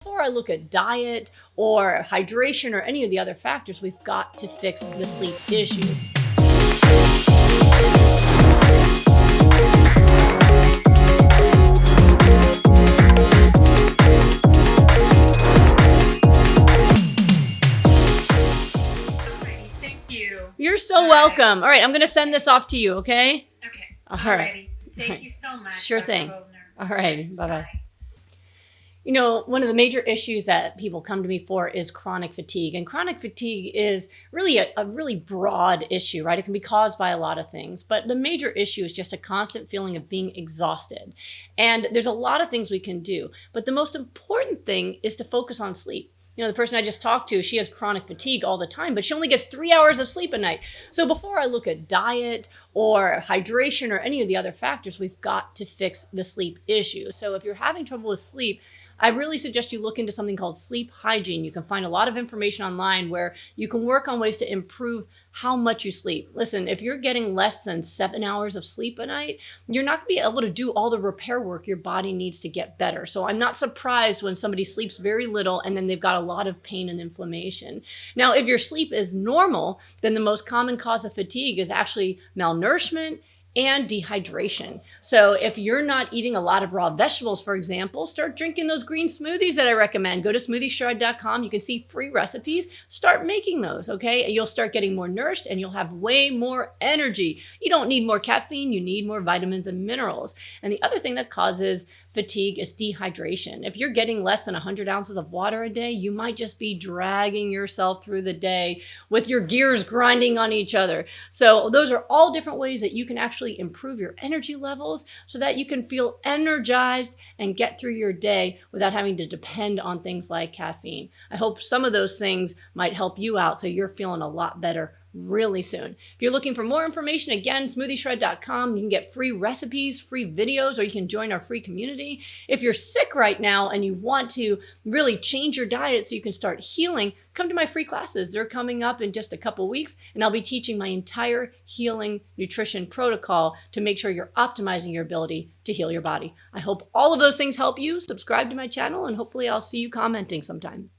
Before I look at diet or hydration or any of the other factors, we've got to fix the sleep issue. Thank you. You're so welcome. All right, I'm going to send this off to you, okay? Okay. All right. Thank you so much. Sure Dr. thing. Goldner. All right, bye-bye. You know, one of the major issues that people come to me for is chronic fatigue. And chronic fatigue is really a really broad issue, right? It can be caused by a lot of things. But the major issue is just a constant feeling of being exhausted. And there's a lot of things we can do. But the most important thing is to focus on sleep. You know, the person I just talked to, she has chronic fatigue all the time, but she only gets 3 hours of sleep a night. So before I look at diet or hydration or any of the other factors, we've got to fix the sleep issue. So if you're having trouble with sleep, I really suggest you look into something called sleep hygiene. You can find a lot of information online where you can work on ways to improve how much you sleep. Listen, if you're getting less than 7 hours of sleep a night, you're not going to be able to do all the repair work your body needs to get better. So I'm not surprised when somebody sleeps very little and then they've got a lot of pain and inflammation. Now, if your sleep is normal, then the most common cause of fatigue is actually malnourishment and dehydration. So if you're not eating a lot of raw vegetables, for example, start drinking those green smoothies that I recommend. Go to smoothieshred.com. You can see free recipes. Start making those, okay? You'll start getting more nourished and you'll have way more energy. You don't need more caffeine. You need more vitamins and minerals. And the other thing that causes fatigue is dehydration. If you're getting less than 100 ounces of water a day, you might just be dragging yourself through the day with your gears grinding on each other. So those are all different ways that you can actually improve your energy levels so that you can feel energized and get through your day without having to depend on things like caffeine. I hope some of those things might help you out so you're feeling a lot better really soon. If you're looking for more information, again, smoothieshred.com. You can get free recipes, free videos, or you can join our free community. If you're sick right now and you want to really change your diet so you can start healing, come to my free classes. They're coming up in just a couple weeks, and I'll be teaching my entire healing nutrition protocol to make sure you're optimizing your ability to heal your body. I hope all of those things help you. Subscribe to my channel, and hopefully I'll see you commenting sometime.